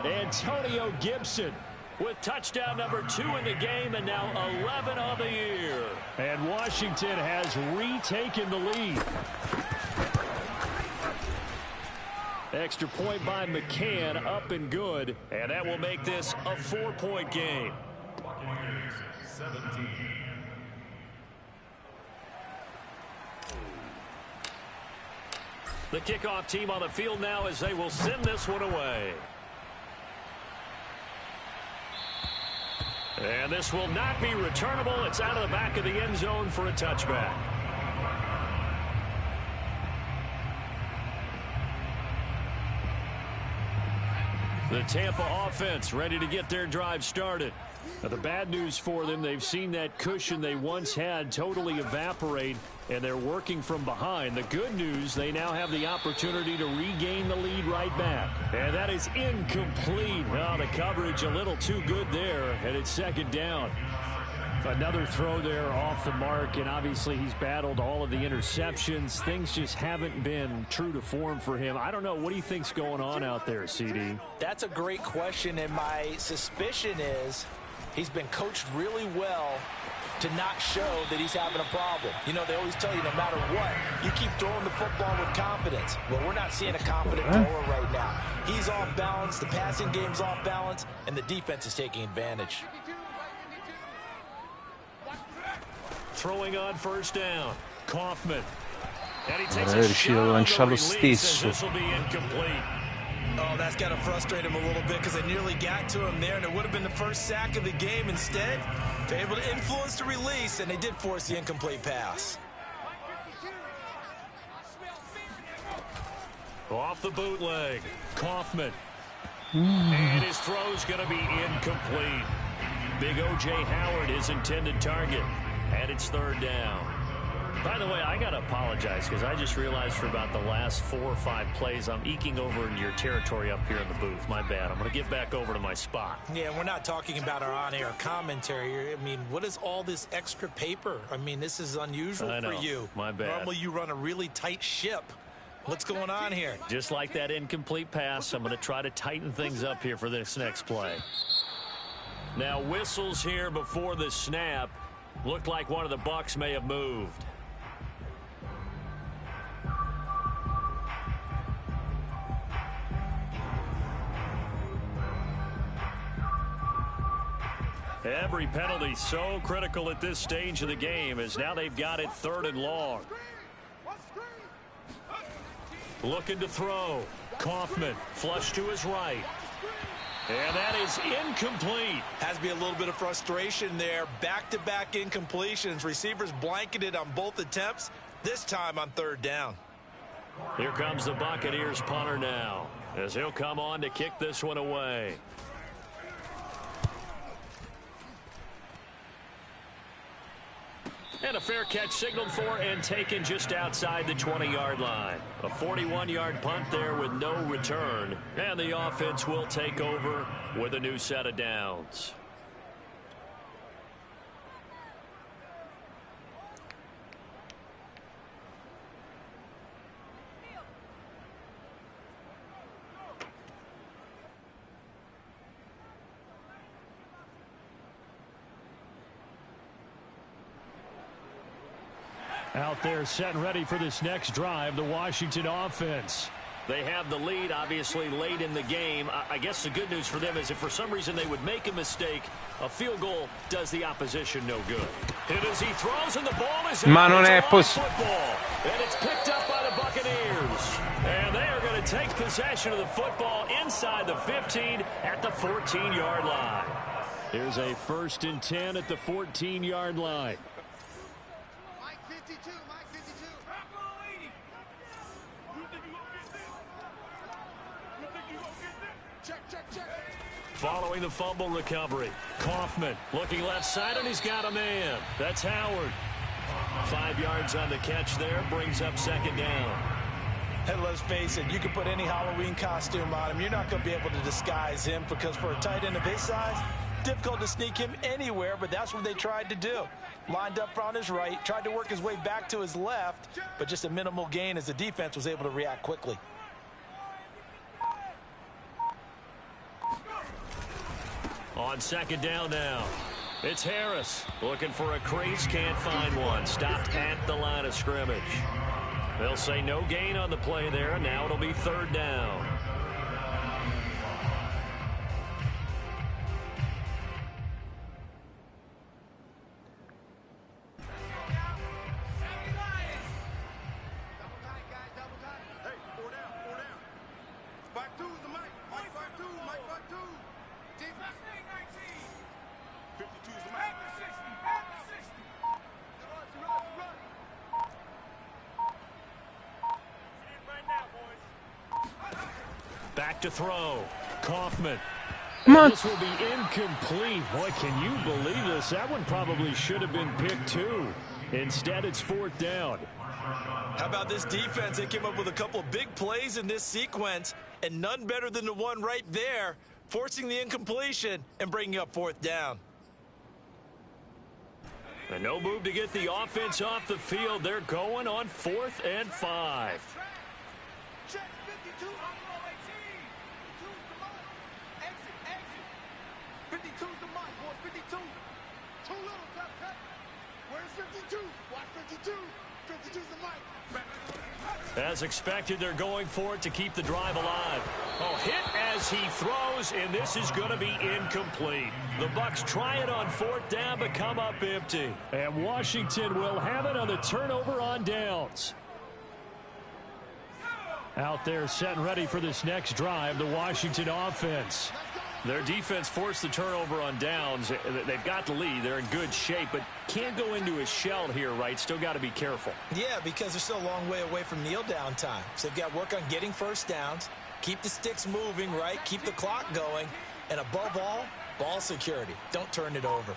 Antonio Gibson with touchdown number 2 in the game and now 11 on the year. And Washington has retaken the lead. Extra point by McCann, up and good. And that will make this a 4-point game. 17. The kickoff team on the field now as they will send this one away. And this will not be returnable. It's out of the back of the end zone for a touchback. The Tampa offense ready to get their drive started. Now, the bad news for them, they've seen that cushion they once had totally evaporate, and they're working from behind. The good news, they now have the opportunity to regain the lead right back. And that is incomplete. Well, the coverage a little too good there, and it's 2nd down. Another throw there off the mark, and obviously he's battled all of the interceptions. Things just haven't been true to form for him. I don't know. What do you think's going on out there, CD? That's a great question, and my suspicion is he's been coached really well to not show that he's having a problem. You know, they always tell you no matter what, you keep throwing the football with confidence. Well, we're not seeing a confident thrower right now. He's off balance, the passing game's off balance, and the defense is taking advantage. Throwing on 1st down. Kaufman. And he takes È riuscito a lanciare lo stesso. This will be incomplete. Oh, that's got to frustrate him a little bit because they nearly got to him there, and it would have been the 1st sack of the game. Instead, they're able to influence the release, and they did force the incomplete pass. Off the bootleg. Kaufman. And his throw's going to be incomplete. Big O.J. Howard, his intended target. And it's 3rd down. By the way, I got to apologize because I just realized for about the last 4 or 5 plays, I'm eking over in your territory up here in the booth. My bad. I'm going to get back over to my spot. Yeah, we're not talking about our on-air commentary here. I mean, what is all this extra paper? I mean, this is unusual for you. My bad. Normally you run a really tight ship. What's going on here? Just like that incomplete pass, I'm going to try to tighten things up here for this next play. Now, whistles here before the snap. Looked like one of the Bucks may have moved. Every penalty so critical at this stage of the game as now they've got it 3rd and long. Looking to throw. Kaufman flush to his right. And that is incomplete. Has to be a little bit of frustration there. Back-to-back incompletions. Receivers blanketed on both attempts, this time on 3rd down. Here comes the Buccaneers punter now as he'll come on to kick this one away. And a fair catch signaled for and taken just outside the 20-yard line. A 41-yard punt there with no return. And the offense will take over with a new set of downs. Out there set and ready for this next drive, the Washington offense. They have the lead, obviously, late in the game. I guess the good news for them is if for some reason they would make a mistake, a field goal does the opposition no good. Hit as he throws, and the ball is Ma non è football. And it's picked up by the Buccaneers. And they are going to take possession of the football inside the 15 at the 14-yard line. Here's a 1st and 10 at the 14-yard line. Mike 52, Mike 52. Following the fumble recovery, Kaufman looking left side, and he's got a man. That's Howard. 5 yards on the catch there, brings up 2nd down. And let's face it, you can put any Halloween costume on him. You're not going to be able to disguise him because for a tight end of his size, difficult to sneak him anywhere, but that's what they tried to do. Lined up on his right, tried to work his way back to his left, but just a minimal gain as the defense was able to react quickly. On 2nd down now, it's Harris looking for a crease, can't find one. Stopped at the line of scrimmage. They'll say no gain on the play there, and now it'll be 3rd down. Back to throw. Kaufman. And this will be incomplete. Boy, can you believe this? That one probably should have been picked too. Instead, it's 4th down. How about this defense? They came up with a couple of big plays in this sequence, and none better than the one right there, forcing the incompletion and bringing up 4th down. And no move to get the offense off the field. They're going on 4th and 5. Check 52 on roll 18. 52's the mark. Exit. 52's the mark, boy. 52. Too little, cut. Where's 52? Watch 52. 52's the mark. As expected, they're going for it to keep the drive alive. Oh, hit as he throws, and this is going to be incomplete. The Bucks try it on 4th down, but come up empty. And Washington will have it on the turnover on downs. Out there set and ready for this next drive, the Washington offense. Their defense forced the turnover on downs. They've got the lead. They're in good shape, but can't go into a shell here, right? Still got to be careful. Yeah, because they're still a long way away from kneel down time. So they've got to work on getting 1st downs, keep the sticks moving, right? Keep the clock going, and above all, ball security. Don't turn it over.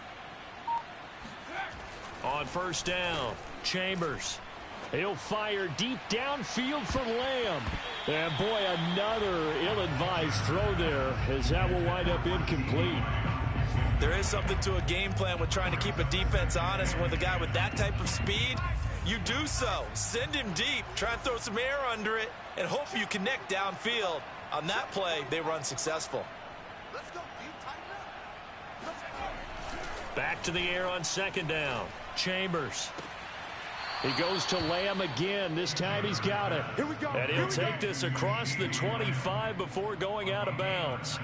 On 1st down, Chambers. He'll fire deep downfield for Lamb. And boy, another ill-advised throw there as that will wind up incomplete. There is something to a game plan with trying to keep a defense honest. With a guy with that type of speed, you do so. Send him deep, try and throw some air under it, and hope you connect downfield. On that play, they were unsuccessful. Let's go. Do you tighten up? Back to the air on 2nd down. Chambers. He goes to Lamb again. This time he's got it. Here we go. And he'll take this across the 25 before going out of bounds.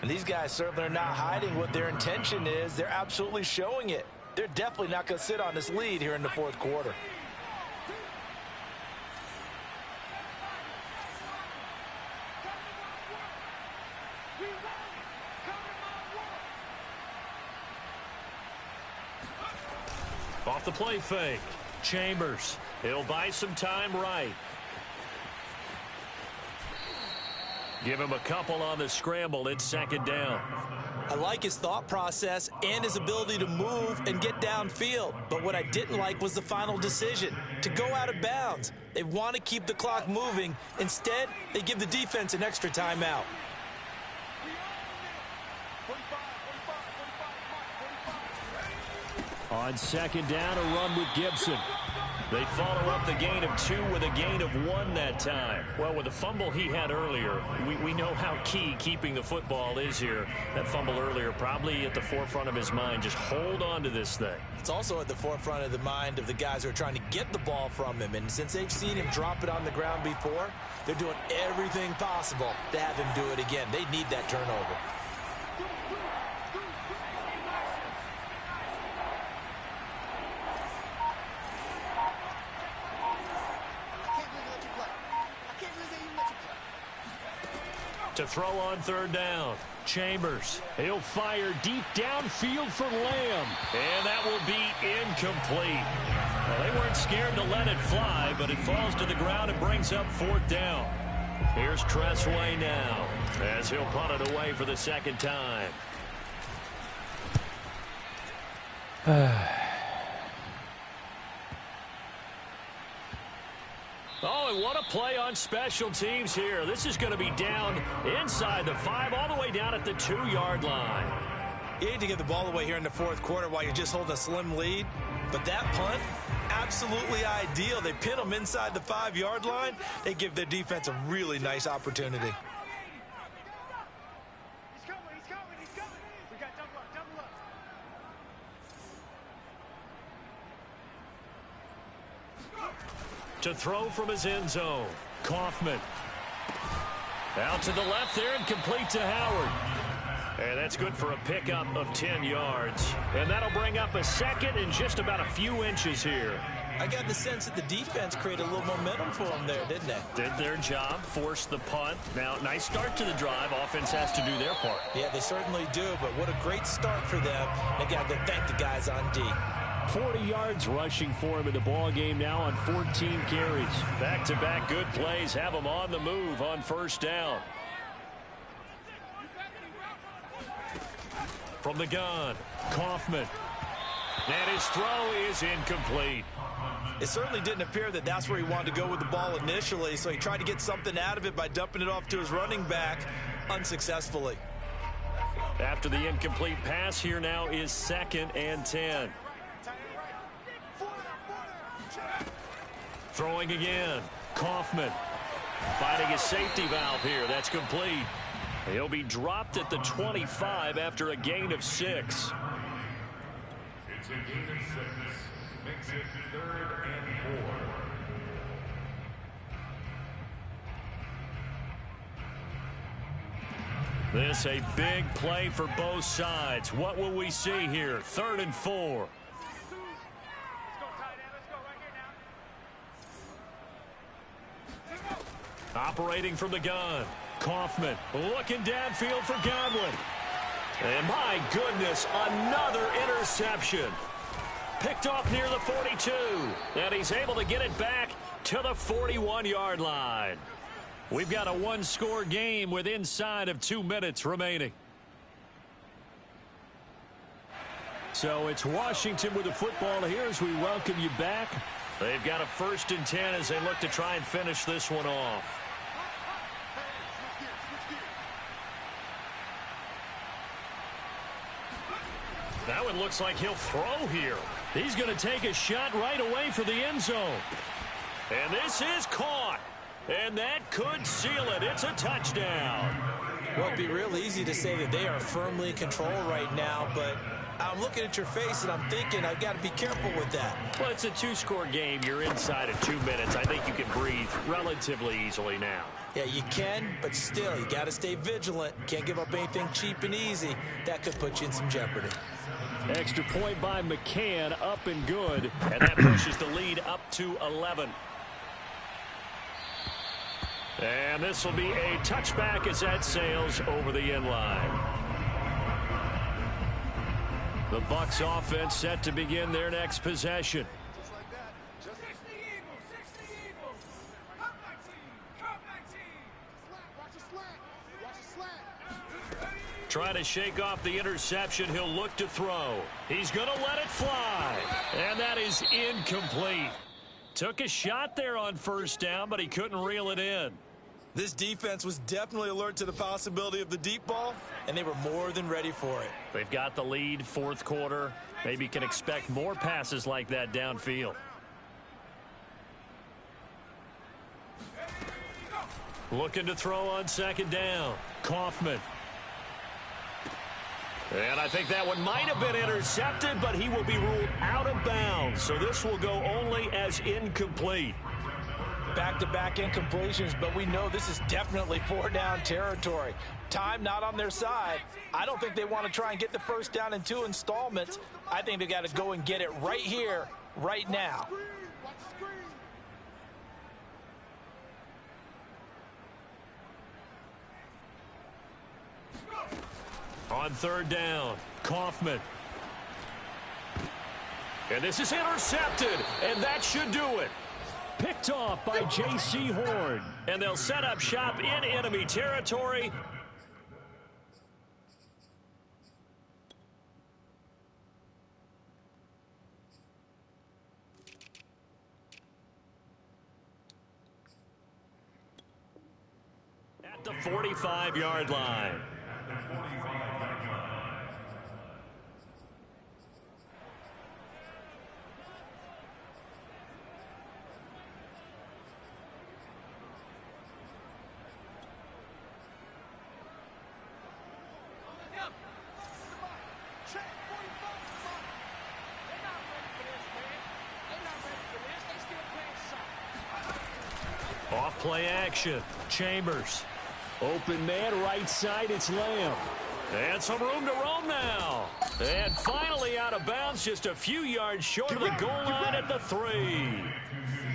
And these guys certainly are not hiding what their intention is. They're absolutely showing it. They're definitely not going to sit on this lead here in the 4th quarter. Off the play fake. Chambers. He'll buy some time right. Give him a couple on the scramble. It's 2nd down. I like his thought process and his ability to move and get downfield. But what I didn't like was the final decision, to go out of bounds. They want to keep the clock moving. Instead, they give the defense an extra timeout. On 2nd down, a run with Gibson. They follow up the gain of 2 with a gain of 1 that time. Well, with the fumble he had earlier, we know how key keeping the football is here. That fumble earlier probably at the forefront of his mind. Just hold on to this thing. It's also at the forefront of the mind of the guys who are trying to get the ball from him. And since they've seen him drop it on the ground before, they're doing everything possible to have him do it again. They need that turnover. To throw on 3rd down. Chambers. He'll fire deep downfield for Lamb. And that will be incomplete. Well, they weren't scared to let it fly, but it falls to the ground and brings up 4th down. Here's Tressway now as he'll punt it away for the 2nd time. Oh, and what a play on special teams here. This is going to be down inside the 5, all the way down at the 2-yard line. You hate to get the ball away here in the 4th quarter while you're just holding a slim lead. But that punt, absolutely ideal. They pin them inside the 5-yard line. They give their defense a really nice opportunity. To throw from his end zone. Kaufman. Out to the left there and complete to Howard. And that's good for a pickup of 10 yards. And that'll bring up a 2nd and just about a few inches here. I got the sense that the defense created a little momentum for them there, didn't they? Did their job, forced the punt. Now, nice start to the drive. Offense has to do their part. Yeah, they certainly do, but what a great start for them. They got to go thank the guys on D. 40 yards rushing for him in the ball game now on 14 carries. Back-to-back good plays have him on the move on 1st down. From the gun, Kaufman. And his throw is incomplete. It certainly didn't appear that that's where he wanted to go with the ball initially, so he tried to get something out of it by dumping it off to his running back unsuccessfully. After the incomplete pass, here now is 2nd and 10. Throwing again. Kaufman finding his safety valve here. That's complete. He'll be dropped at the 25 after a gain of 6. It's a gain of 6. Makes it 3rd and 4. This a big play for both sides. What will we see here? 3rd and 4. Operating from the gun. Kaufman looking downfield for Godwin. And my goodness, another interception. Picked off near the 42. And he's able to get it back to the 41-yard line. We've got a 1-score game with inside of 2 minutes remaining. So it's Washington with the football here as we welcome you back. They've got a 1st and 10 as they look to try and finish this one off. Now it looks like he'll throw here. He's going to take a shot right away for the end zone. And this is caught. And that could seal it. It's a touchdown. Well, it'd be real easy to say that they are firmly in control right now, but I'm looking at your face and I'm thinking I've got to be careful with that. Well, it's a 2-score game. You're inside of 2 minutes. I think you can breathe relatively easily now. Yeah, you can, but still, you got to stay vigilant. Can't give up anything cheap and easy. That could put you in some jeopardy. Extra point by McCann, up and good. And that pushes the lead up to 11. And this will be a touchback as that sails over the end line. The Bucks offense set to begin their next possession. Just like that. Just 60 Eagles, 60 Eagles. Come back team, come back team. Watch a slant. Trying to shake off the interception. He'll look to throw. He's going to let it fly. And that is incomplete. Took a shot there on 1st down, but he couldn't reel it in. This defense was definitely alert to the possibility of the deep ball, and they were more than ready for it. They've got the lead, 4th quarter. Maybe can expect more passes like that downfield. Looking to throw on second down. Kaufman. And I think that one might have been intercepted, but he will be ruled out of bounds. So this will go only as incomplete. Back-to-back incompletions, but we know this is definitely 4-down territory. Time not on their side. I don't think they want to try and get the first down in 2 installments. I think they got to go and get it right here, right now. On third down, Kaufman. And this is intercepted, and that should do it. Picked off by J.C. Horn. And they'll set up shop in enemy territory. At the 45-yard line. Off play action. Chambers. Open man, right side, it's Lamb. And some room to roam now. And finally out of bounds, just a few yards short of the goal line at the 3.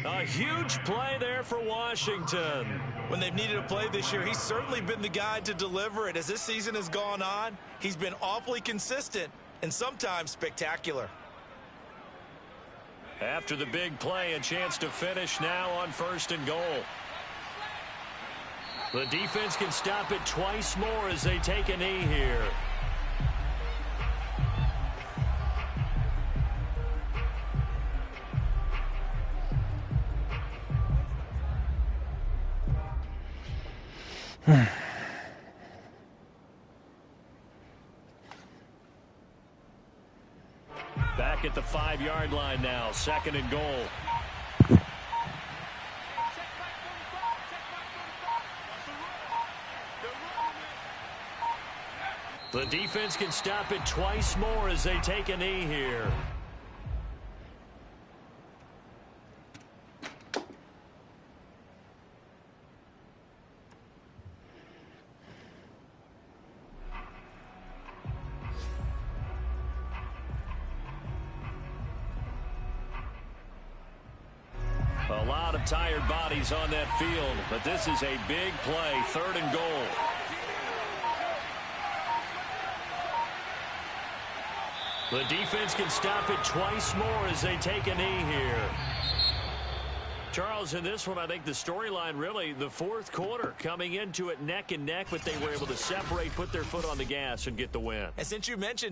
A huge play there for Washington. When they've needed a play this year, he's certainly been the guy to deliver it. As this season has gone on, he's been awfully consistent and sometimes spectacular. After the big play, a chance to finish now on 1st and goal. The defense can stop it twice more as they take a knee here. Back at the 5-yard line now, 2nd and goal. The defense can stop it twice more as they take a knee here. A lot of tired bodies on that field, but this is a big play, 3rd and goal. The defense can stop it twice more as they take a knee here. Charles, in this one, I think the storyline really, the 4th quarter, coming into it neck and neck, but they were able to separate, put their foot on the gas, and get the win. And since you mentioned